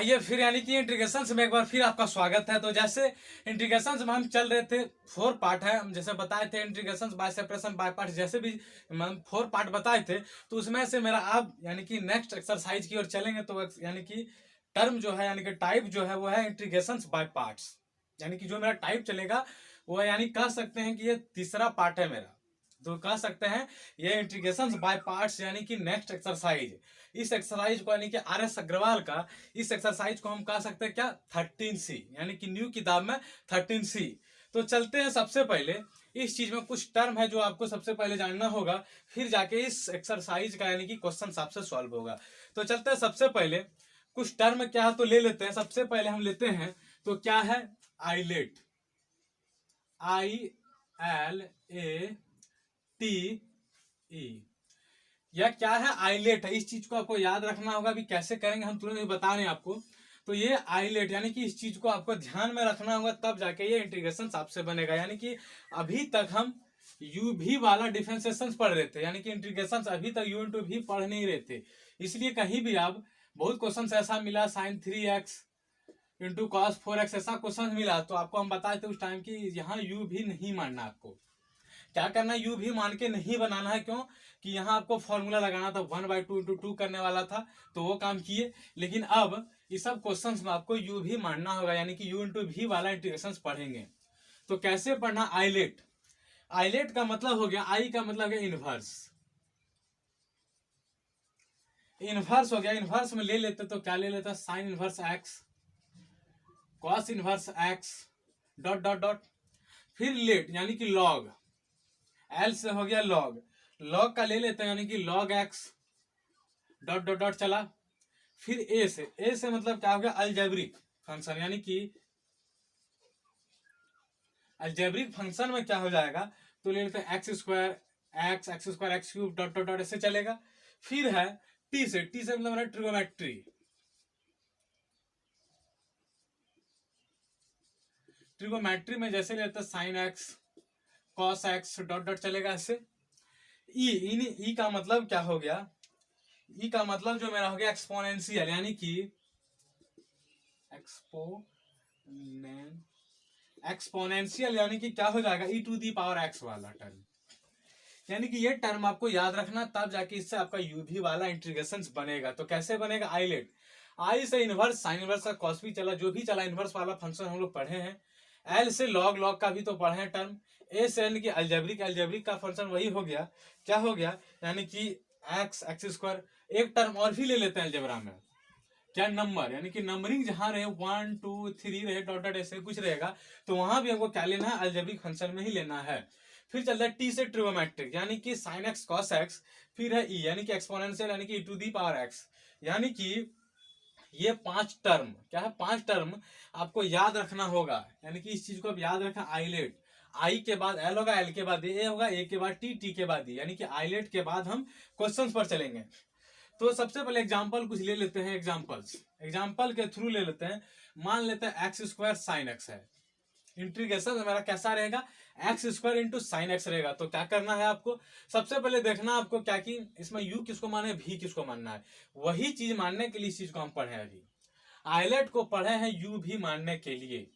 आइए फिर यानी कि इंटीग्रेशन में एक बार फिर आपका स्वागत है। तो जैसे इंटीग्रेशन में हम चल रहे थे, 4 पार्ट है, हम जैसे बताए थे integration by separation by part, जैसे भी हम 4 पार्ट बताए थे। तो उसमें से मेरा अब यानी कि नेक्स्ट एक्सरसाइज की ओर चलेंगे। तो यानी कि टर्म जो है यानी कि टाइप जो है वो है इंटीग्रेशन बाय पार्ट्स। यानी कि जो मेरा टाइप चलेगा वो यानी कह सकते हैं कि ये तीसरा पार्ट है मेरा। तो कह सकते हैं ये इंटीग्रेशन बाय पार्ट्स यानी कि नेक्स्ट एक्सरसाइज। इस एक्सरसाइज को यानी कि RS अग्रवाल का इस एक्सरसाइज को हम कह सकते हैं क्या 13C, यानी कि न्यू किताब में 13C। तो चलते हैं, सबसे पहले इस चीज में कुछ टर्म है जो आपको सबसे पहले जानना होगा, फिर जाके इस एक्सरसाइज का यानी कि क्वेश्चन आपसे सॉल्व होगा। तो चलते हैं, सबसे पहले कुछ टर्म क्या है तो ले लेते हैं। सबसे पहले हम लेते हैं तो क्या है आइलेट, ILATE। यह क्या है आइलेट है। इस चीज को आपको याद रखना होगा। भी कैसे करेंगे हम तुरंत बता रहे हैं आपको। तो ये आइलेट यानी कि इस चीज को आपको ध्यान में रखना होगा, तब जाके ये इंटीग्रेशन आपसे बनेगा। यानी कि अभी तक हम यू भी वाला डिफरेंशिएशन पढ़ रहे थे, यानी कि इंटीग्रेशन अभी तक यू इंटू भी पढ़ नहीं रहे थे। इसलिए कहीं भी आप बहुत क्वेश्चन ऐसा मिला sin 3x into cos 4x ऐसा क्वेश्चन मिला, तो आपको हम बताए थे उस टाइम की यहाँ यू भी नहीं मानना। आपको क्या करना, यू भी मान के नहीं बनाना है। क्यों कि यहाँ आपको फॉर्मूला लगाना था, 1/2 इंटू 2 करने वाला था, तो वो काम किए। लेकिन अब इस सब क्वेश्चंस में आपको यू भी मानना होगा, यानी कि यू इंटू भी वाला इंटीग्रेशन पढ़ेंगे। तो कैसे पढ़ना, आइलेट। आइलेट का मतलब हो गया, आई का मतलब है इनवर्स। इनवर्स हो गया, इनवर्स में ले लेते तो क्या ले लेते, sine inverse x, cos inverse x, dot dot dot, फिर लेट यानी कि लॉग, एल से हो गया लॉग, लॉग का ले लेते हैं यानी कि log x, dot dot dot चला। फिर ए से मतलब क्या हो गया अलजेब्रिक फंक्शन, यानी कि अलजेब्रिक फंक्शन में क्या हो जाएगा तो ले लेते हैं x square x cube dot dot dot ऐसे चलेगा। फिर है टी से मतलब ट्रिगोमेट्री, ट्रिगोमेट्री में जैसे लेते हैं sine x cos x dot dot चलेगा ऐसे। ई का मतलब क्या हो गया, ई का मतलब जो मेरा हो गया एक्सपोनेंशियल, यानी कि एक्सपोनेंशियल यानी कि क्या हो जाएगा ई टू दी पावर एक्स वाला टर्म। यानी कि ये टर्म आपको याद रखना, तब जाके इससे आपका यूवी वाला इंटीग्रेशन बनेगा। तो कैसे बनेगा, आइलेट, आई से इनवर्स साइन इनवर्स का कॉस भी चला, जो भी चला इनवर्स वाला फंक्शन हम लोग पढ़े हैं। एल से लॉग, लॉग का भी तो पढ़े हैं टर्म। ए से यानी कि अलजेब्रिक का फंक्शन वही हो गया, क्या हो गया यानी कि एक्स स्क्वायर। एक टर्म और भी ले लेते हैं अलजेब्रा में, क्या नंबर, यानी कि नंबरिंग जहां रहे 1 2 3 रहे डॉट डॉट ऐसे कुछ रहेगा, तो वहां भी हमको क्या लेना है अलजेब्रिक फंक्शन में ही लेना है। फिर चलता है टी से ट्रिगोमेट्रिक, यानी कि साइन एक्स कॉस एक्स। फिर है ई यानी कि एक्सपोनेंशियल यानी कि e to the power x. यानी कि ये 5 टर्म क्या है, 5 टर्म आपको याद रखना होगा। यानी कि इस चीज को आप याद रखना, आइलेट, आई के बाद एल होगा, एल के बाद ए होगा, ए के बाद टी, टी के बाद ई, यानी कि आइलेट के बाद हम क्वेश्चंस पर चलेंगे। तो सबसे पहले एग्जाम्पल कुछ ले लेते हैं, एग्जाम्पल के थ्रू ले लेते हैं। मान लेते हैं एक्स स्क्वायर साइन एक्स है, इंटीग्रेशन हमारा कैसा रहेगा x square into sine x रहेगा। तो क्या करना है आपको, सबसे पहले देखना आपको क्या कि इसमें यू किसको माने भी किसको मानना है। वही चीज मानने के लिए इस चीज को हम पढ़े अभी, आइलेट को पढ़े हैं यू भी मानने के लिए।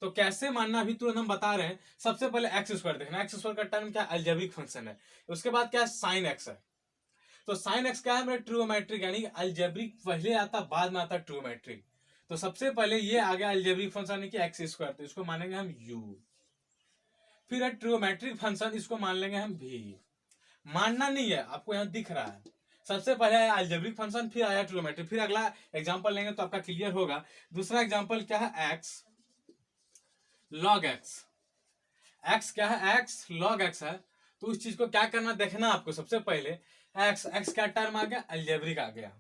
तो कैसे मानना अभी तुरंत हम बता रहे हैं। सबसे पहले एक्स स्क्वायर देखना, एक्स स्क्वायर का टर्म क्या अलजेब्रिक फंक्शन है। उसके बाद क्या है साइन एक्स है, तो साइन एक्स क्या है मेरा ट्रिगोमेट्रिक, यानी अलजेब्रिक पहले आता बाद में आता ट्रिगोमेट्रिक। तो सबसे पहले ये आ गया अलजेब्रिक फंक्शन यानी कि एक्स स्क्वायर, तो इसको मानेंगे हम यू। फिर है ट्रिगोमेट्रिक फंक्शन, इसको मान लेंगे हम भी। मानना नहीं है, आपको यहाँ दिख रहा है। सबसे पहले आया अलजेब्रिक फंक्शन, फिर आया ट्रिगोमेट्रिक, फिर अगला एग्जांपल लेंगे तो आपका क्लियर होगा। दूसरा एग्जांपल क्या है एक्स लॉग एक्स, एक्स क्या है एक्स लॉग एक्स है। तो उस चीज को क्या करना देखना आपको, सबसे पहले एक्स का टर्म आ गया अलजेब्रिक आ गया,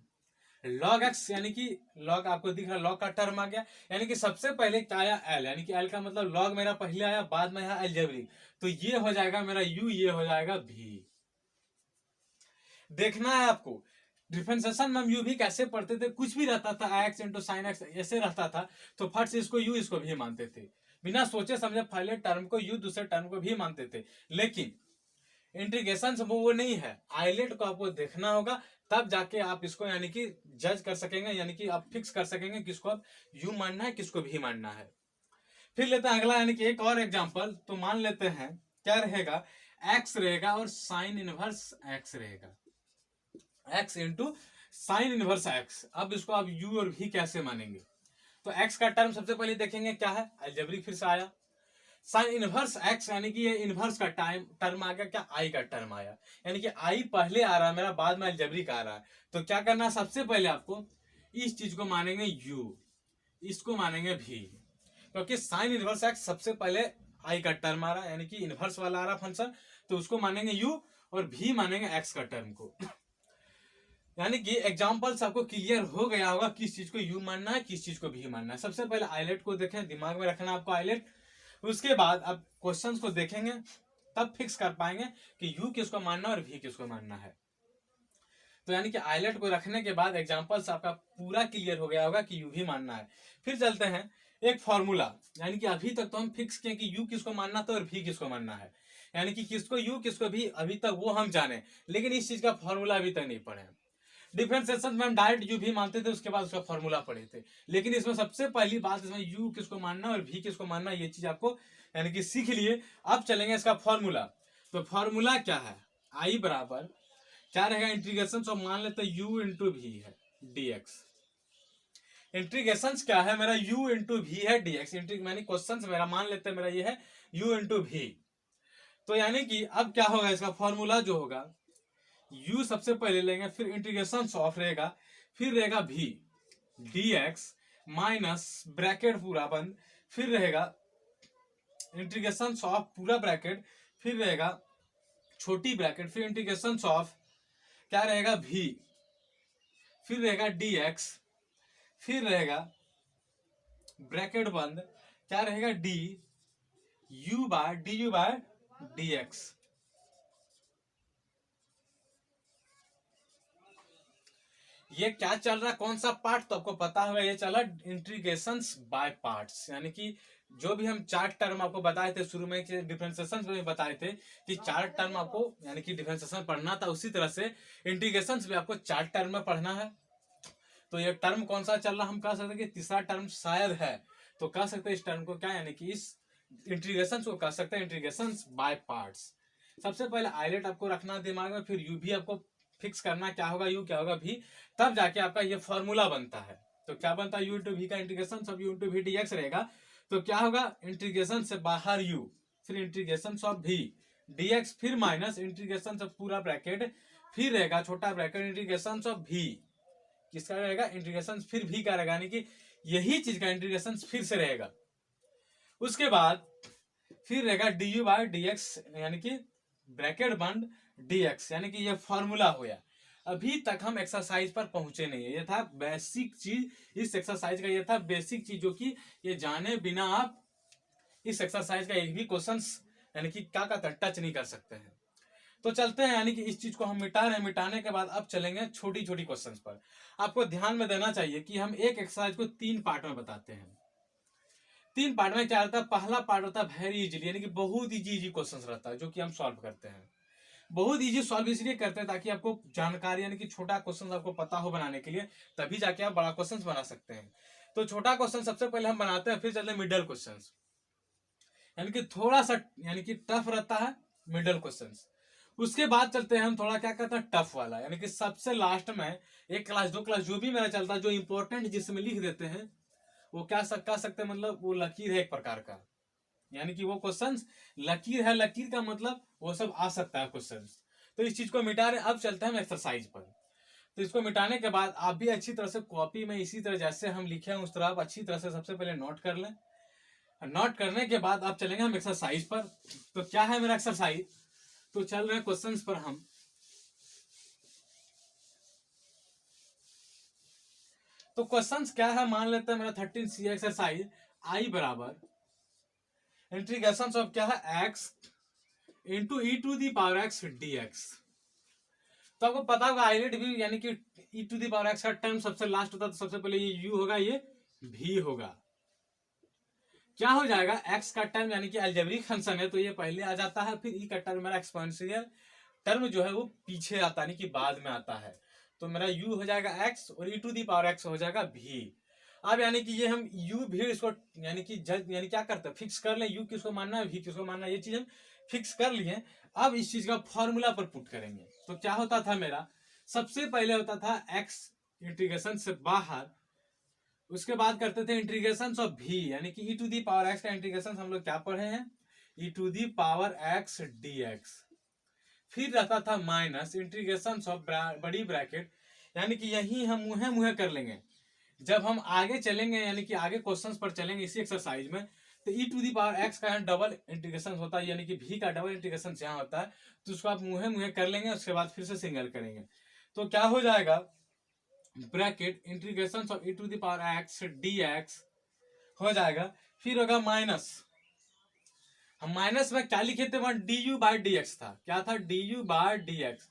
लॉग एक्स यानी कि लॉग आपको दिख रहा है लॉग का टर्म आ गया। यानी कि सबसे पहले क्या आया एल, यानी कि एल का मतलब लॉग मेरा पहले आया बाद में आया अलजेब्रिक, तो ये हो जाएगा मेरा यू, ये हो जाएगा भी। देखना है आपको डिफरेंशिएशन में हम यू भी कैसे पढ़ते थे, कुछ भी रहता था एक्स इंटू साइन एक्स ऐसे रहता था, तो फट से इसको यू इसको भी मानते थे, बिना सोचे समझे पहले टर्म को यू दूसरे टर्म को भी मानते थे। लेकिन इंटीग्रेशन वो नहीं है, आइलेट को आपको देखना होगा, तब जाके आप इसको यानी कि जज कर सकेंगे, यानी कि आप फिक्स कर सकेंगे किसको आप यू मानना है, किसको भी मानना है। फिर लेते हैं अगला, यानी कि एक और एग्जांपल। तो मान लेते हैं क्या रहेगा, एक्स रहेगा और साइन इनवर्स एक्स रहेगा, x into sine inverse x. अब इसको आप यू और भी कैसे मानेंगे, तो एक्स का टर्म सबसे पहले देखेंगे क्या है, अलजेब्रिक फिर से आया। साइन इनवर्स एक्स यानी कि ये इनवर्स का टर्म आ गया, क्या आई का टर्म आया, यानी कि आई पहले आ रहा है मेरा, बाद में अलजेब्रिक आ रहा है। तो क्या करना है, सबसे पहले आपको इस चीज को मानेंगे यू, इसको मानेंगे भी, क्योंकि साइन इनवर्स एक्स सबसे पहले आई का टर्म आ रहा है, यानी कि इनवर्स वाला आ रहा फंक्शन, तो उसको मानेंगे यू और भी मानेंगे एक्स का टर्म को। यानी कि एग्जांपल्स आपको क्लियर हो गया होगा किस चीज को यू मानना है, किस चीज को भी मानना है। सबसे पहले आइलेट को देखें, दिमाग में रखना आपको आइलेट। उसके बाद अब क्वेश्चंस को देखेंगे, तब फिक्स कर पाएंगे कि यू किसको मानना है और भी किसको मानना है। तो यानी कि आइलेट को रखने के बाद एग्जांपल्स आपका पूरा क्लियर हो गया होगा कि यू ही मानना है। फिर चलते हैं एक फॉर्मूला, यानी कि अभी तक तो हम फिक्स किए कि यू किसको मानना था और भी किसको मानना है, यानी कि किसको यू किसको भी, अभी तक वो हम जाने, लेकिन इस चीज का फॉर्मूला अभी तक नहीं पढ़े। डिफरेंशिएशन में हम डायरेक्ट यू भी मानते थे, उसके बाद उसका फॉर्मूला पढ़े थे, लेकिन इसमें सबसे पहली बात, इसमें यू किसको मानना और भी किसको मानना, ये चीज आपको यानी कि सीख लिए। अब चलेंगे इसका फॉर्मूला। तो फॉर्मूला क्या है, आई बराबर क्या रहेगा, इंटीग्रेशन ऑफ मान लेते हैं यू इंटू भी है डीएक्स। इंटीग्रेशन क्या है मेरा, यू इंटू भी है डीएक्स, यानी क्वेश्चन मेरा मान लेते हैं मेरा ये है यू इंटू भी। तो यानी कि अब क्या होगा, इसका फॉर्मूला जो होगा, u सबसे पहले लेंगे, फिर इंटीग्रेशन ऑफ रहेगा, फिर रहेगा v dx माइनस ब्रैकेट पूरा बंद, फिर रहेगा इंटीग्रेशन ऑफ पूरा ब्रैकेट, फिर रहेगा छोटी ब्रैकेट, फिर इंटीग्रेशन ऑफ क्या रहेगा v, फिर रहेगा dx, फिर रहेगा ब्रैकेट बंद, क्या रहेगा d u बाय dx। ये क्या चल रहा है, कौन सा पार्ट, तो आपको पता होगा, ये चला इंटीग्रेशंस बाय पार्ट्स, यानी कि जो भी हम चार टर्म आपको बताए थे शुरू में, डिफरेंशिएशन में बताए थे कि चार टर्म आपको यानी कि डिफरेंशिएशन पढ़ना था, उसी तरह से इंटीग्रेशंस भी आपको चार टर्म में पढ़ना है। तो ये टर्म कौन सा चल रहा, हम कह सकते हैं कि तीसरा टर्म शायद है, तो कह सकते हैं इस टर्म को क्या, यानी कि इस इंटीग्रेशन को कह सकते हैं इंटीग्रेशन बाय पार्ट्स। सबसे पहले आइलेट आपको रखना दिमाग में, फिर यू भी आपको फिक्स करना क्या होगा यू क्या होगा भी, तब जाके आपका ये फॉर्मूला बनता है। तो क्या बनता है, यू इंटू भी का इंटीग्रेशन सब यू इंटू भी डीएक्स रहेगा, तो क्या होगा इंटीग्रेशन से बाहर यू, फिर इंटीग्रेशन ऑफ भी डीएक्स, फिर माइनस इंटीग्रेशन से पूरा ब्रैकेट, फिर रहेगा छोटा ब्रैकेट इंटीग्रेशन ऑफ भी, किसका रहेगा इंटीग्रेशन फिर भी का रहेगा, यानी कि यही चीज का इंटीग्रेशन फिर से रहेगा। उसके बाद फिर रहेगा d u by d x, यानी कि ब्रैकेट बंद dx, यानी कि ये फॉर्मूला हो गया। अभी तक हम एक्सरसाइज पर पहुंचे नहीं है, ये था बेसिक चीज, इस एक्सरसाइज का ये था बेसिक चीज, जो कि ये जाने बिना आप इस एक्सरसाइज का एक भी क्वेश्चन यानी कि क्या टच नहीं कर सकते हैं। तो चलते हैं, यानी कि इस चीज को हम मिटा रहे हैं, मिटाने के बाद अब चलेंगे छोटी छोटी क्वेश्चंस पर। आपको ध्यान में देना चाहिए कि हम एक एक्सरसाइज को 3 पार्ट में बताते हैं। 3 पार्ट में क्या रहता है, पहला पार्ट होता है वेरी इजीली, यानी कि बहुत इजी क्वेश्चन रहता है जो कि हम सॉल्व करते हैं। बहुत इजी सॉल्व इसलिए करते हैं ताकि आपको जानकारी, यानी कि छोटा क्वेश्चन आपको पता हो बनाने के लिए, तभी जाके आप बड़ा क्वेश्चन बना सकते हैं। तो छोटा क्वेश्चन सबसे पहले हम बनाते हैं, फिर चलते हैं मिडल क्वेश्चन, यानी कि थोड़ा सा यानी कि टफ रहता है मिडल क्वेश्चन। उसके बाद चलते हैं हम थोड़ा क्या कहते हैं टफ वाला, यानी कि सबसे लास्ट में 1 क्लास 2 क्लास जो भी मेरा चलता है, जो इंपॉर्टेंट जिसमें लिख देते हैं, वो क्या कह सकते हैं, मतलब वो लकीर है एक प्रकार का, यानी कि वो क्वेश्चंस लकीर है, लकीर का मतलब वो सब आ सकता है क्वेश्चंस। तो इस चीज को मिटा रहे, अब चलते हैं हम एक्सरसाइज पर। तो इसको मिटाने के बाद आप भी अच्छी तरह से कॉपी में इसी तरह जैसे हम लिखे हैं उस तरह आप अच्छी तरह से सबसे पहले नोट कर लें। नोट करने के बाद आप चलेंगे हम एक्सरसाइज पर। तो क्या है मेरा एक्सरसाइज, तो चल रहे हैं क्वेश्चंस पर हम। तो क्वेश्चंस क्या है, मान लेते हैं मेरा 13C एक्सरसाइज, आई बराबर इंटीग्रेशन ऑफ क्या है x into e to the power x d x. तो आपको पता होगा आइलेट भी, यानी कि e to the power x का टर्म सबसे लास्ट होता है, तो सबसे पहले ये यू होगा, ये भी होगा। क्या हो जाएगा, x का टर्म यानी कि अलजेब्रिक फंक्शन है तो ये पहले आ जाता है, फिर e का टर्म मेरा एक्सपोनेंशियल टर्म जो है वो पीछे आता है, यानी कि बाद में आता है। तो मेरा u हो जाएगा x और e to the power x हो जाएगा v। अब यानी कि ये हम u भी इसको यानी कि जज यानी क्या करते हैं, फिक्स कर ले, u किसको मानना है v किसको मानना है, ये चीज हम फिक्स कर लिए। अब इस चीज का फॉर्मूला पर पुट करेंगे तो क्या होता था मेरा, सबसे पहले होता था x इंटीग्रेशन से बाहर, उसके बाद करते थे इंटीग्रेशन ऑफ v यानी कि e to the power x का इंटीग्रेशन हम लोग क्या पढ़े हैं, e to the power x dx। फिर रहता था माइनस इंटीग्रेशन ऑफ बड़ी ब्रैकेट, यानी कि यही हम मुहे मुहे कर लेंगे जब हम आगे चलेंगे, यानी कि आगे क्वेश्चंस पर चलेंगे इसी एक्सरसाइज में। तो e to the power x का यहाँ डबल इंटीग्रेशन होता है, यानी कि v का डबल इंटीग्रेशन यहाँ होता है, तो उसको आप मुहे मुहे कर लेंगे, उसके बाद फिर से सिंगल करेंगे। तो क्या हो जाएगा, bracket integration of e to the power x dx हो जाएगा, फिर होगा माइनस, हम माइनस में क्या लिखे थे, वहां du बाय dx था, क्या था du बाय dx।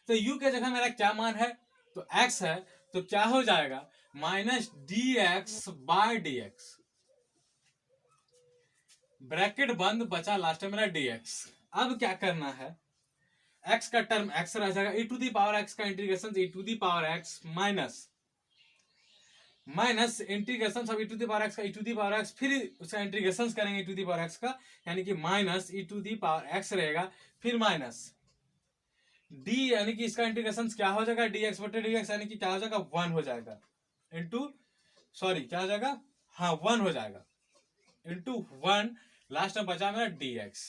तो u के जगह मेरा क्या मान है, तो x है, तो क्या हो जाएगा minus dx by dx, bracket बंद, बचा लास्ट में मेरा dx। अब क्या करना है, x का टर्म x रह जाएगा, e to the power x का integration e to the power x minus minus integration सब e to the power x का e to the power x, फिर उसका इंटीग्रेशन करेंगे e to the power x का, यानी कि minus e to the power x रहेगा, फिर माइनस d यानी कि इसका इंटीग्रेशन क्या हो जाएगा dx बटे dx, यानी कि क्या हो जाएगा 1 हो जाएगा इंटू, सॉरी क्या हो जाएगा, हाँ 1 हो जाएगा इंटू 1, लास्ट में बचा मेरा dx,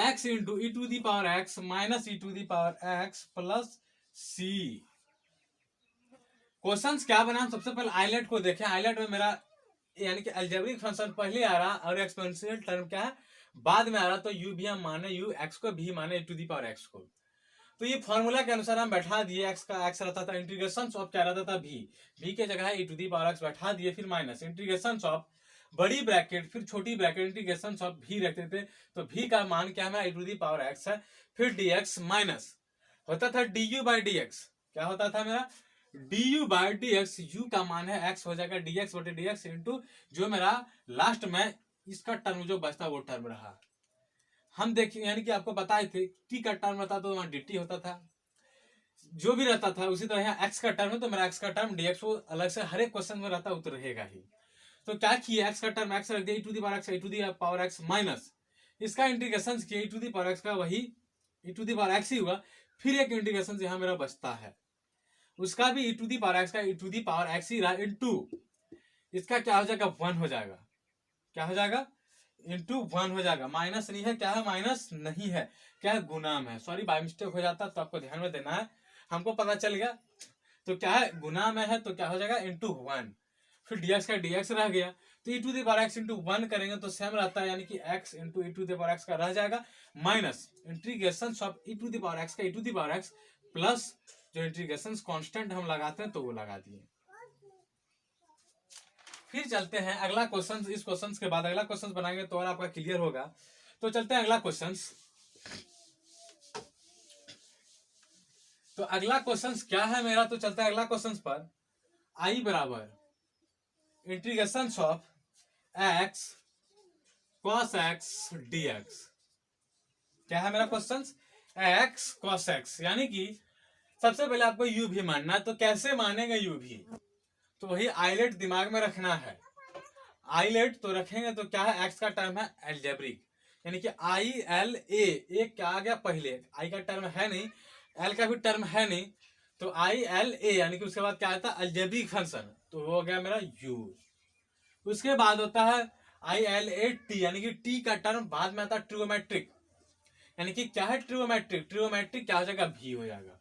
x into e to the power x minus e to the power x plus c। Questions क्या बना, हम सबसे पहले आइलेट को देखें। आइलेट में मेरा यानी कि अलजेब्रिक फंक्शन पहले आ रहा और एक्सपोनेंशियल टर्म क्या है बाद में आ रहा, तो u भी हम माने u, x को भी माने e to the power x को। तो ये फॉर्मूला के अनुसार हम बैठा दिए, x का x रहता था इंटीग्रेशन ऑफ क्या रहता था v के जगह e to the power x बैठा दिए, फिर माइनस इंटीग्रेशन ऑफ बड़ी ब्रैकेट फिर छोटी ब्रैकेट इंटीग्रेशन ऑफ v रखते थे, तो v का मान क्या है e to the power x है, फिर dx माइनस होता था du बाई dx, क्या होता था मेरा du बाई dx, u का मान है x हो जाएगा dx बटे dx इंटू जो मेरा लास्ट में इसका टर्म जो बचता वो टर्म रहा। हम देखिए यानी कि आपको बताए थे t का टर्म रहता तो वहां dt होता था, जो भी रहता था उसी तरह यहाँ x का टर्म है तो मेरा x का टर्म dx वो अलग से हर एक क्वेश्चन में रहता वो तो रहेगा ही। तो क्या किया, x का टर्म x रख दिया e to the power x e to the power x minus इसका इंटीग्रेशन किया e to the power x का, वही e to the power x ही हुआ, फिर एक इंटीग्रेशन यहाँ मेरा बचता है उसका भी e to the power x का e to the power x ही रहा इंटू इसका क्या हो जाएगा 1 हो जाएगा, क्या हो जाएगा इंटू 1 हो जाएगा, माइनस नहीं है, क्या है माइनस नहीं है, क्या है गुना में, सॉरी बाय मिस्टेक हो जाता तो आपको ध्यान में देना है, हमको पता चल गया तो क्या है गुना में है, तो क्या हो जाएगा इंटू 1, फिर dx का dx रह गया, तो e to the power x into 1 करेंगे तो सेम रहता है, यानी कि x into e to the power x का रह जाएगा, minus integration of e to the power x का e to the power x plus जो इंटीग्रेशन कांस्टेंट हम लगाते हैं तो वो लगा दिए। फिर चलते हैं अगला क्वेश्चन, इस क्वेश्चन के बाद अगला क्वेश्चन बनाएंगे तो और आपका क्लियर होगा। तो चलते हैं अगला क्वेश्चन। तो अगला क्वेश्चन क्या है मेरा, तो चलते हैं अगला क्वेश्चन पर, i बराबर integration of x cos x dx। क्या है मेरा क्वेश्चन, x cos x, यानी कि सबसे पहले आपको u भी मानना है, तो कैसे मानेंगे u भी, तो वही आइलेट दिमाग में रखना है। आइलेट तो रखेंगे तो क्या है, x का टर्म है एल्जेब्रिक, यानी कि आई एल ए क्या आ गया पहले, i का टर्म है नहीं, l का भी टर्म है नहीं, तो आई एल ए यानी कि उसके बाद क्या आता है एल्जेब्रिक फंक्शन, तो वो हो गया मेरा u। उसके बाद होता है आई एल ए टी, यानी कि t का टर्म बाद में आता है ट्रिगोमेट्रिक, यानी कि क्या है ट्रिगोमेट्रिक, ट्रिगोमेट्रिक क्या हो जाएगा v हो जाएगा,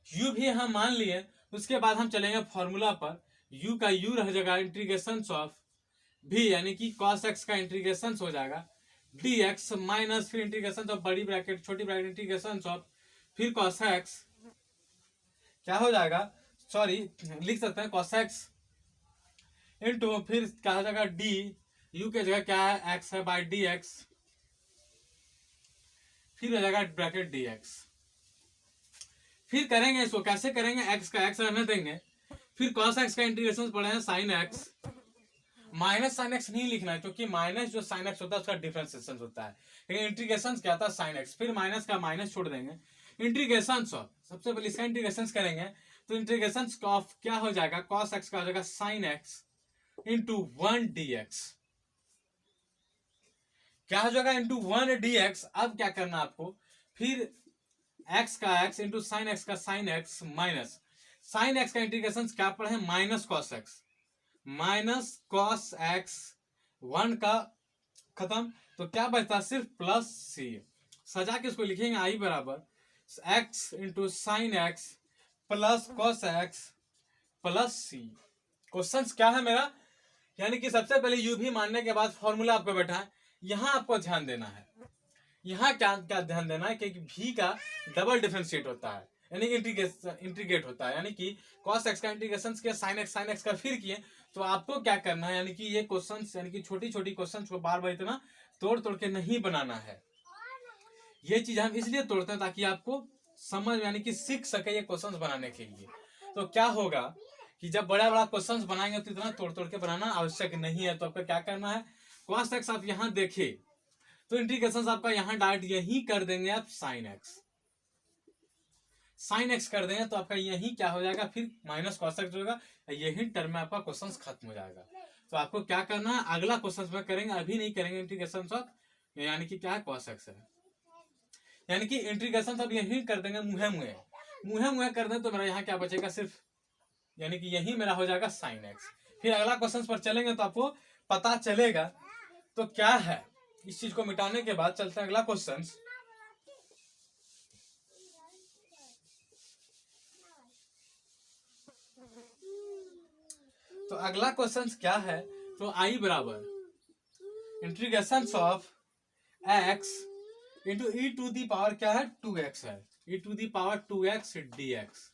u भी हम मान लिए। उसके बाद हम चलेंगे फॉर्मूला पर, u का u रह जाएगा इंटीग्रेशन ऑफ v यानी कि cos x का इंटीग्रेशन हो जाएगा dx माइनस फिर इंटीग्रेशन ऑफ बड़ी ब्रैकेट छोटी ब्रैकेट इंटीग्रेशन ऑफ फिर cos x क्या हो जाएगा, सॉरी लिख सकते हैं cos x इंटू फिर क्या हो जाएगा d, u के जगह क्या है x है बाई dx, फिर हो जाएगा ब्रैकेट dx। फिर करेंगे इसको कैसे करेंगे, x का x रहने देंगे, फिर cos x का इंटीग्रेशन पढ़े हैं sin x minus sine x नहीं लिखना है, क्योंकि माइनस जो साइन एक्स होता है उसका डिफरेंशिएशन होता है, लेकिन इंटीग्रेशन क्या था साइन एक्स, फिर माइनस का माइनस छोड़ देंगे, इंटीग्रेशन ऑफ, सबसे पहले इसका इंटीग्रेशन करेंगे तो इंटीग्रेशन ऑफ क्या हो जाएगा, कॉस एक्स का हो जाएगा साइन एक्स इंटू 1 dx, क्या हो जाएगा इंटू 1 dx। अब क्या करना आपको, फिर x का x इंटू साइन एक्स का sine x minus sine x का इंटीग्रेशन क्या पढ़े, minus cos x, minus cos x 1 का खत्म, तो क्या बचता सिर्फ प्लस सी, सजा के इसको लिखेंगे आई बराबर x into sine x plus cos x plus C. Question क्या है मेरा, यानी कि सबसे पहले यू भी मानने के बाद फॉर्मूला आपको बैठा है, यहां आपको ध्यान देना है, यहाँ क्या क्या ध्यान देना है कि भी का डबल डिफरेंशिएट होता है, यानी कि इंटीग्रेट होता है, यानी कि cos x का इंटीग्रेशन किया साइन एक्स का फिर किए, तो आपको क्या करना है, यानी कि ये क्वेश्चंस यानी कि छोटी छोटी क्वेश्चंस को बार बार इतना तोड़ तोड़ के नहीं बनाना है, ये चीज हम इसलिए तोड़ते हैं ताकि आपको समझ यानी कि सीख सके ये क्वेश्चंस बनाने के लिए। तो क्या होगा कि जब बड़ा बड़ा क्वेश्चंस बनाएंगे तो इतना तोड़ तोड़ के बनाना आवश्यक नहीं है, तो आपको क्या करना है, cos x आप यहाँ देखिए तो इंटीग्रेशन आपका यहां डायरेक्ट यही कर देंगे आप साइन एक्स कर देंगे, तो आपका यही क्या हो जाएगा, फिर माइनस कॉस एक्स होगा, यही टर्म में आपका क्वेश्चन खत्म हो जाएगा। तो आपको क्या करना है, अगला क्वेश्चन में करेंगे, अभी नहीं करेंगे इंटीग्रेशन ऑफ, यानी कि क्या है कॉस एक्स है, यानी कि इंटीग्रेशन अब यही कर देंगे मुहे कर दें, तो मेरा यहाँ क्या बचेगा सिर्फ, यानी कि यही मेरा हो जाएगा साइन एक्स। फिर अगला क्वेश्चन पर चलेंगे तो आपको पता चलेगा तो क्या है। इस चीज को मिटाने के बाद चलते हैं अगला क्वेश्चन। तो अगला क्वेश्चन क्या है, तो आई बराबर integration of x into e to the power क्या है 2x है, e to the power 2x dx।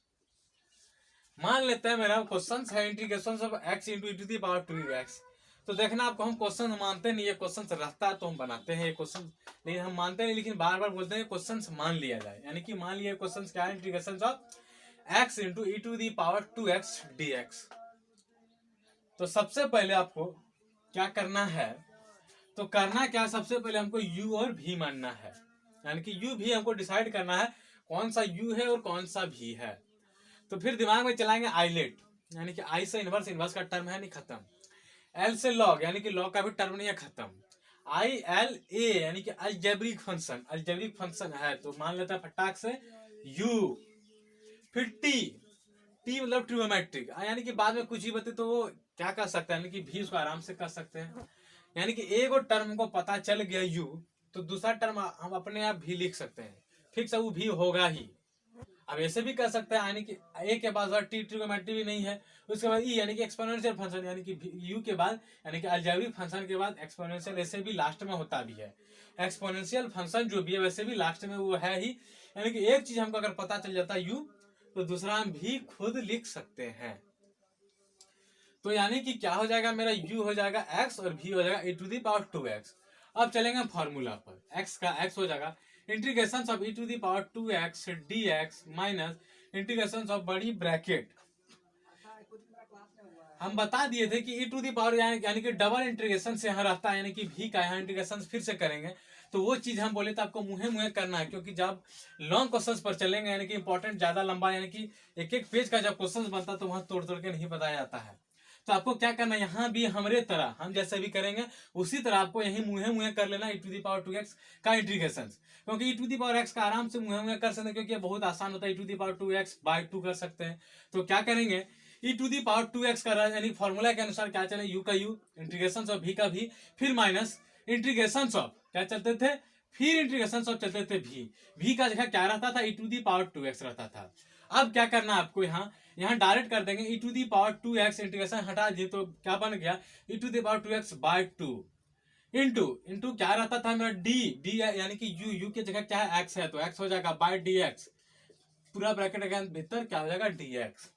मान लेते हैं मेरा क्वेश्चन है integration of x into e to the power 2x। तो देखना आपको, हम क्वेश्चन मानते नहीं, ये क्वेश्चन रहता है तो हम बनाते हैं ये क्वेश्चन, लेकिन हम मानते नहीं, लेकिन बार बार बोलते हैं क्वेश्चन मान लिया जाए, यानी कि मान लिया क्वेश्चन क्या है, integration of x into e to the power 2x dx। तो सबसे पहले आपको क्या करना है, तो करना क्या, सबसे पहले हमको u और v मानना है, यानी कि u भी हमको डिसाइड करना है कौन सा u है और कौन सा v है। तो फिर दिमाग में चलाएंगे आइलेट, यानी कि आई से इनवर्स, इनवर्स का टर्म है नहीं खत्म, एल से लॉग, यानी कि लॉग का भी टर्म नहीं है खत्म, आई एल ए यानी कि अलजेब्रिक फंक्शन है, तो मान लेते हैं फटाक से u, फिर टी मतलब ट्रिग्नोमेट्रिक, यानी कि बाद में कुछ ही बते तो वो क्या कर सकते हैं, यानी कि भी उसको आराम से कर सकते हैं, यानी कि एक और टर्म को पता चल गया u, तो दूसरा टर्म हम अपने आप भी लिख सकते हैं, फिक्स वो भी होगा ही। अब ऐसे भी कर सकते हैं, यानी कि ए के बाद टी ट्रिग्नोमेट्री भी नहीं है, उसके बाद ई यानी कि एक्सपोनेंशियल फंक्शन, यानी कि यू के बाद यानी कि अलजेब्रिक फंक्शन के बाद एक्सपोनेंशियल ऐसे भी लास्ट में होता भी है, एक्सपोनेंशियल फंक्शन जो भी है वैसे भी लास्ट में वो है ही, यानी कि एक चीज हमको अगर पता चल जाता है यू, तो दूसरा हम भी खुद लिख सकते हैं। तो यानी कि क्या हो जाएगा मेरा u हो जाएगा x और v हो जाएगा e to the power 2x। अब चलेंगे फॉर्मूला पर, x का x हो जाएगा integration of e to the power 2x dx minus integration of बड़ी ब्रैकेट, हम बता दिए थे कि e टू दी पावर यानी कि डबल इंटीग्रेशन से यहाँ रहता है, यानी कि v का यहाँ इंटीग्रेशन फिर से करेंगे, तो वो चीज हम बोले तो आपको मुहे करना है, क्योंकि जब लॉन्ग क्वेश्चंस पर चलेंगे यानी कि इंपॉर्टेंट ज्यादा लंबा, यानी कि एक एक पेज का जब क्वेश्चंस बनता है तो वहां तोड़ तोड़ के नहीं बताया जाता है। तो आपको क्या करना है, यहाँ भी हमारे तरह हम जैसे भी करेंगे उसी तरह आपको यही मुहे कर लेना e to the power 2x का इंटीग्रेशन, क्योंकि e to the power x का आराम से मुहे कर सकते हैं, क्योंकि ये बहुत आसान होता है, e to the power 2x by 2 कर सकते हैं। तो क्या करेंगे, e to the power 2x का यानी फॉर्मूला के अनुसार क्या चले, u का u इंटीग्रेशन ऑफ v का v, फिर माइनस इंटीग्रेशन ऑफ क्या चलते थे, फिर इंटीग्रेशन ऑफ चलते थे v का जगह क्या रहता था, e to the power 2x रहता था। अब क्या करना है आपको, यहाँ डायरेक्ट कर देंगे e to the power 2x, integration हटा दिए तो क्या बन गया e to the power 2x by 2 into क्या रहता था मेरा d यानी कि u की जगह क्या है x है, तो x हो जाएगा बाय dx, पूरा ब्रैकेट अगेन भीतर क्या हो जाएगा dx।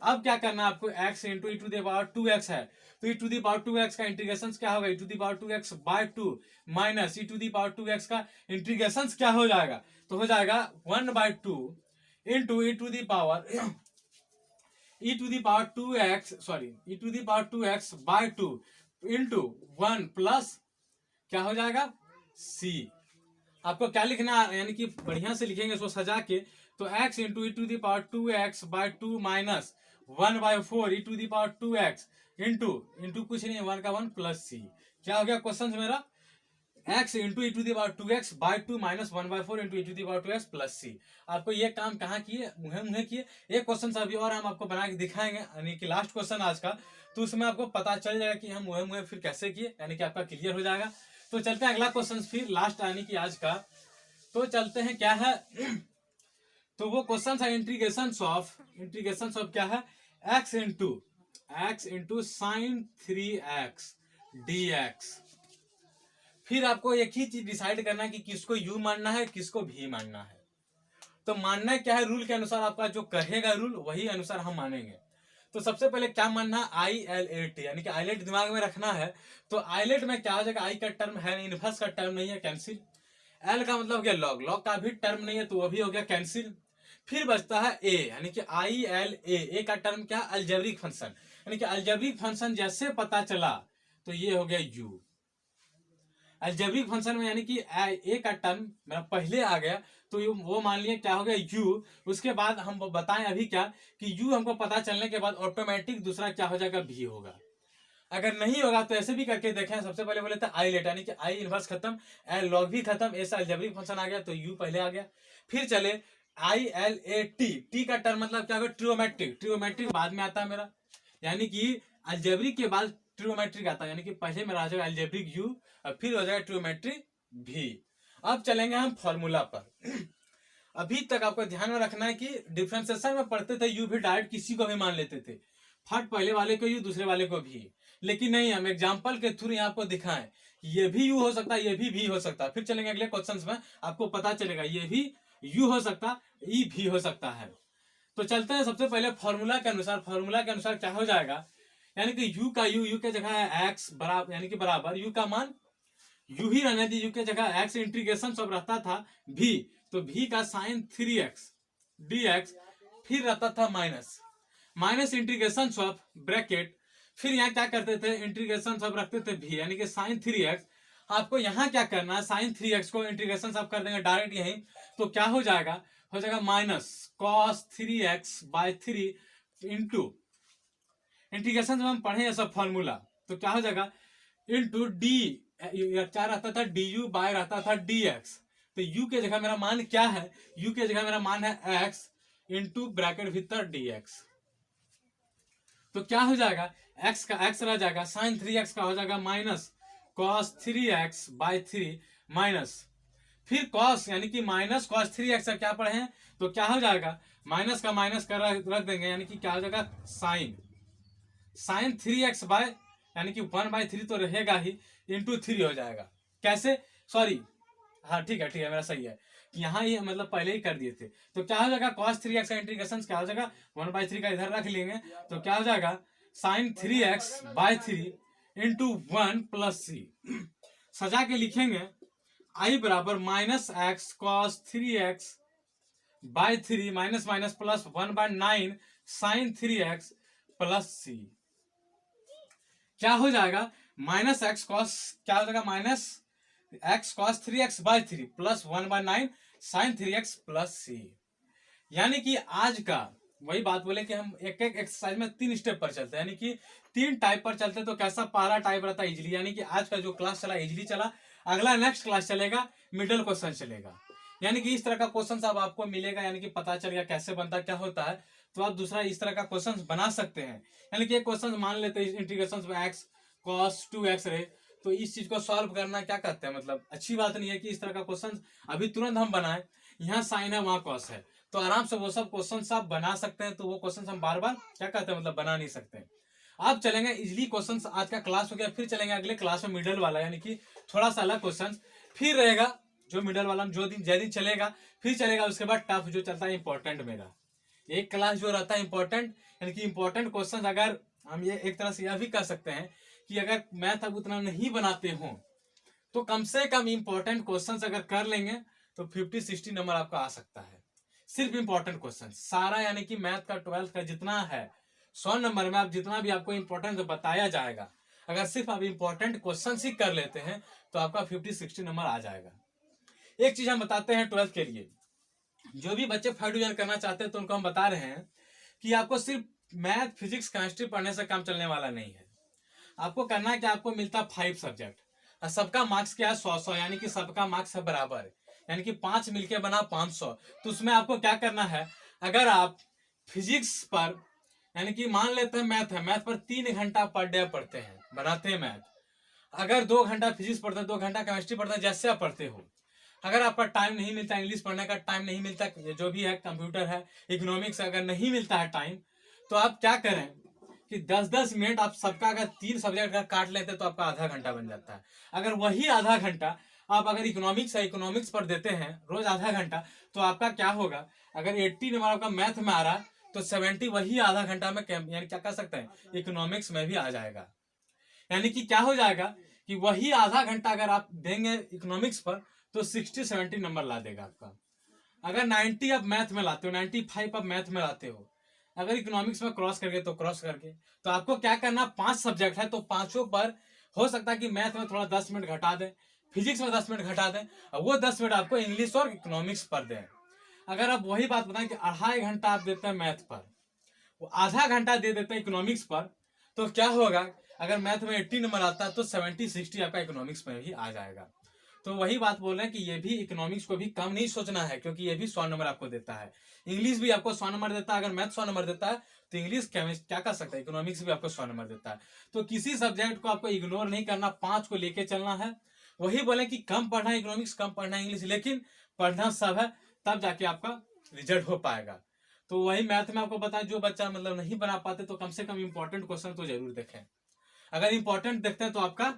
अब क्या करना है आपको, x into e to the power 2x है, तो ई टू दी पावर 2x का इंटीग्रेशन क्या होगा, e to the power 2x by 2 minus e to the power 2x का इंटीग्रेशन क्या हो जाएगा, तो हो जाएगा 1 by 2 into e to the power 2x sorry e to the power 2x by 2 into 1 plus क्या हो जाएगा c। आपको क्या लिखना है, यानी कि बढ़िया से लिखेंगे इसको सजा के, तो x into e to the power 2x by 2 minus 1/4 e to the power 2x into कुछ नहीं 1 का 1 प्लस c। क्या हो गया क्वेश्चन मेरा, x into e to the power 2x by 2 minus 1/4 into e to the power 2x plus c। आपको ये काम कहाँ किए, मुहे मुहे किए। एक क्वेश्चन अभी और हम आपको बना के दिखाएंगे, यानी कि लास्ट क्वेश्चन आज का, तो उसमें आपको पता चल जाएगा कि हम मुहे मुहे फिर कैसे किए, यानी कि आपका क्लियर हो जाएगा। तो चलते हैं अगला क्वेश्चन फिर लास्ट यानी कि आज का, तो चलते हैं क्या है तो वो क्वेश्चन है इंटीग्रेशन ऑफ क्या है, x into sign 3x dx। फिर आपको एक ही चीज डिसाइड करना है कि किसको u मानना है किसको v मानना है। तो मानना क्या है, रूल के अनुसार आपका जो कहेगा रूल वही अनुसार हम मानेंगे। तो सबसे पहले क्या मानना है, ILAT, यानी कि आइलेट दिमाग में रखना है। तो आइलेट में क्या हो जाएगा, आई का टर्म है, इनवर्स का टर्म नहीं है, कैंसिल। एल का मतलब हो गया लॉग, लॉग का भी टर्म नहीं है तो वो भी हो गया कैंसिल। फिर बचता है ए, यानी कि ILA का टर्म क्या, अलजेब्रिक फंक्शन, यानी कि अलजेब्रिक फंक्शन जैसे पता चला तो ये हो गया यू। अलजेब्रिक फंक्शन में यानी कि ए का टर्म मेरा पहले आ गया तो वो मान लिया क्या हो गया यू। उसके बाद हम बताएं अभी क्या कि यू हमको पता चलने के बाद ऑटोमेटिक दूसरा क्या हो जाएगा भी होगा। अगर नहीं होगा तो ऐसे भी करके देखें। सबसे पहले बोले थे आई लेट, यानी कि आई इनवर्स खत्म, एल लॉग भी खत्म, ऐसा अलजेब्रिक फंक्शन आ गया तो यू पहले आ गया। फिर चले ILAT, टी का टर्म मतलब क्या होगा, ट्रियोमेट्रिक, ट्रियोमेट्रिक बाद में आता है मेरा, यानी कि अलजेब्रिक के बाद ट्रियोमेट्रिक आता है, यानी कि पहले मेरा आ जाएगा अलजेब्रिक यू और फिर हो जाएगा ट्रियोमेट्रिक भी। अब चलेंगे हम फॉर्मूला पर। अभी तक आपको ध्यान में रखना है कि डिफरेंशिएशन में पढ़ते थे यू भी डायरेक्ट किसी को भी मान लेते थे, फट पहले वाले को यू दूसरे वाले को भी, लेकिन नहीं, हम एग्जांपल के थ्रू यहाँ आपको दिखाएं ये भी यू हो सकता है ये भी हो सकता है। फिर चलेंगे अगले क्वेश्चंस में, आपको पता चलेगा ये भी यू हो सकता ई भी हो सकता है। तो चलते हैं सबसे पहले फॉर्मूला के अनुसार। फॉर्मूला के अनुसार क्या हो जाएगा, यानी कि यू का यू के जगह है एक्स बराबर, यानी कि बराबर यू का मान यू ही रहने दी, यू के जगह एक्स इंटीग्रेशन सब रहता था भी, तो भी का साइन 3x dx, फिर रहता था माइनस इंटीग्रेशन ऑफ ब्रैकेट, फिर यहाँ क्या करते थे इंटीग्रेशन सब रखते थे भी, यानी कि साइन 3x। आपको यहाँ क्या करना है, साइन 3x को इंटीग्रेशन सब कर देंगे डायरेक्ट यहीं, तो क्या हो जाएगा minus cos 3x by 3 into integration जब हम पढ़े ये सब फॉर्मूला तो क्या हो जाएगा इंटू डी, क्या रहता था डी यू बाय रहता था डी एक्स। तो u के जगह मेरा मान क्या है, u के जगह मेरा मान है x इंटू ब्रैकेट भीतर dx। तो क्या हो जाएगा, x का x रह जाएगा, साइन 3x का हो जाएगा minus cos 3x by 3 minus, फिर कॉस यानी कि माइनस कॉस 3x का क्या पढ़े हैं तो क्या हो जाएगा, माइनस का माइनस कर रख देंगे, यानी कि क्या हो जाएगा साइन 3x बाय, यानी कि 1/3 तो रहेगा ही, इंटू 3 हो जाएगा। कैसे, सॉरी हाँ ठीक है मेरा सही है, यहाँ ही मतलब पहले ही कर दिए थे। तो क्या हो जाएगा cos 3x का इंटीग्रेशन क्या हो जाएगा 1/3 का इधर रख लेंगे, तो क्या हो जाएगा sine 3x by 3 into 1 plus C. सजा के लिखेंगे आई बराबर minus x cos 3x by 3 minus minus plus 1/9 sine 3x plus C. क्या हो जाएगा माइनस एक्स कॉस, क्या हो जाएगा minus x cos 3x by 3 plus 1/9 sine 3x plus C. यानी कि आज का वही बात बोले कि हम एक एक एक्सरसाइज में 3 स्टेप पर चलते हैं, यानी कि 3 टाइप पर चलते हैं। तो कैसा पहला टाइप रहता है इजली, यानी कि आज का जो क्लास चला इजली चला, अगला नेक्स्ट क्लास चलेगा मिडल क्वेश्चन चलेगा, यानी कि इस तरह का क्वेश्चन अब आपको मिलेगा, यानी कि पता चल गया कैसे बनता क्या होता है, तो आप दूसरा इस तरह का क्वेश्चन बना सकते हैं। यानी कि एक क्वेश्चन मान लेते हैं इंटीग्रेशन में एक्स कॉस 2x रहे, तो इस चीज को सॉल्व करना क्या कहते हैं, मतलब अच्छी बात नहीं है कि इस तरह का क्वेश्चन अभी तुरंत हम बनाएं, यहाँ साइन है वहां कॉस है, तो आराम से वो सब क्वेश्चन आप बना सकते हैं। तो वो क्वेश्चन हम बार बार क्या कहते हैं मतलब बना नहीं सकते। अब चलेंगे इजली क्वेश्चन, आज का क्लास हो गया, फिर चलेंगे अगले क्लास में मिडल वाला, यानी कि थोड़ा सा अलग क्वेश्चन फिर रहेगा, जो मिडल वाला जो दिन चलेगा, फिर चलेगा उसके बाद टफ जो चलता है इंपॉर्टेंट मेरा एक क्लास जो रहता है इंपॉर्टेंट, यानी कि इंपॉर्टेंट क्वेश्चन अगर हम ये एक तरह से यह भी कह सकते हैं कि अगर मैथ अब उतना नहीं बनाते हो तो कम से कम इंपॉर्टेंट क्वेश्चंस अगर कर लेंगे तो 50-60 नंबर आपका आ सकता है, सिर्फ इंपॉर्टेंट क्वेश्चन सारा, यानी कि मैथ का 12th का जितना है 100 नंबर में आप जितना भी आपको इंपॉर्टेंट बताया जाएगा अगर सिर्फ आप इंपॉर्टेंट क्वेश्चन ही कर लेते हैं तो आपका 50-60 नंबर आ जाएगा। एक चीज हम बताते हैं 12th के लिए, जो भी बच्चे 5 डिवीजन करना चाहते हैं तो उनको हम बता रहे हैं कि आपको सिर्फ मैथ, फिजिक्स, केमिस्ट्री पढ़ने से काम चलने वाला नहीं है। आपको करना है कि आपको मिलता 5 सब्जेक्ट और सबका मार्क्स क्या है 100-100, यानी कि सबका मार्क्स है बराबर, यानी कि 5 मिलके बना 500। तो उसमें आपको क्या करना है, अगर आप फिजिक्स पर, यानी कि मान लेते हैं मैथ है, मैथ पर 3 घंटा पर डे पढ़ते हैं, बनाते हैं मैथ, अगर 2 घंटा फिजिक्स पढ़ते हैं, 2 घंटा केमिस्ट्री पढ़ते हैं, जैसे आप पढ़ते हो, अगर आपका टाइम नहीं मिलता, इंग्लिश पढ़ने का टाइम नहीं मिलता, जो भी है कंप्यूटर है, इकोनॉमिक्स अगर नहीं मिलता है टाइम, तो आप क्या करें कि 10-10 मिनट आप सबका अगर 3 सब्जेक्ट का काट लेते हैं तो आपका आधा घंटा बन जाता है। अगर वही आधा घंटा आप अगर इकोनॉमिक्स है, इकोनॉमिक्स पर देते हैं रोज आधा घंटा, तो आपका क्या होगा, अगर 80 नंबर आपका मैथ में आ रहा है तो 70 वही आधा घंटा में यानी क्या कर सकते हैं, इकोनॉमिक्स में भी आ जाएगा। यानी कि क्या हो जाएगा कि वही आधा घंटा अगर आप देंगे इकोनॉमिक्स पर तो 60-70 नंबर ला देगा आपका। अगर 90 आप मैथ में लाते हो, 95 आप मैथ में लाते हो, अगर इकोनॉमिक्स में क्रॉस करके तो क्रॉस करके, तो आपको क्या करना, 5 सब्जेक्ट है तो पांचों पर हो सकता है कि मैथ में थोड़ा 10 मिनट घटा दें, फिजिक्स में 10 मिनट घटा दें, और वो 10 मिनट आपको इंग्लिश और इकोनॉमिक्स पर दें। अगर आप वही बात बताएं कि 2.5 घंटा आप देते हैं मैथ पर, वो आधा घंटा दे देते हैं इकोनॉमिक्स पर, तो क्या होगा, अगर मैथ में 80 नंबर आता है तो 70-60 आपका इकोनॉमिक्स में भी आ जाएगा। तो वही बात बोल रहे हैं कि ये भी इकोनॉमिक्स को भी कम नहीं सोचना है, क्योंकि ये भी 100 नंबर आपको देता है। इंग्लिश भी आपको 100 नंबर देता है, अगर मैथ 100 नंबर देता है तो इंग्लिश केमिस्ट्री क्या कर सकता है, इकोनॉमिक्स भी आपको 100 नंबर देता है। तो किसी सब्जेक्ट को आपको इग्नोर नहीं करना, 5 को लेके चलना है। वही बोले कि कम पढ़ना है इकोनॉमिक्स, कम पढ़ना है इंग्लिश, लेकिन पढ़ना सब है, तब जाके आपका रिजल्ट हो पाएगा। तो वही मैथ में आपको बताया, जो बच्चा मतलब नहीं बना पाते तो कम से कम इंपॉर्टेंट क्वेश्चन तो जरूर देखें। अगर इंपॉर्टेंट देखते हैं तो आपका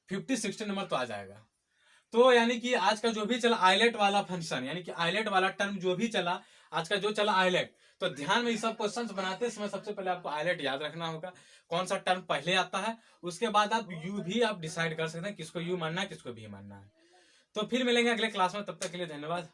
50-60 नंबर तो आ जाएगा। तो यानी कि आज का जो भी चला आइलेट वाला फंक्शन, यानी कि आइलेट वाला टर्म जो भी चला, आज का जो चला आइलेट, तो ध्यान में ये सब क्वेश्चंस बनाते समय सबसे पहले आपको आइलेट याद रखना होगा, कौन सा टर्म पहले आता है, उसके बाद आप यू भी आप डिसाइड कर सकते हैं किसको यू मानना है, किसको भी मानना है। तो फिर मिलेंगे अगले क्लास में, तब तक के लिए धन्यवाद।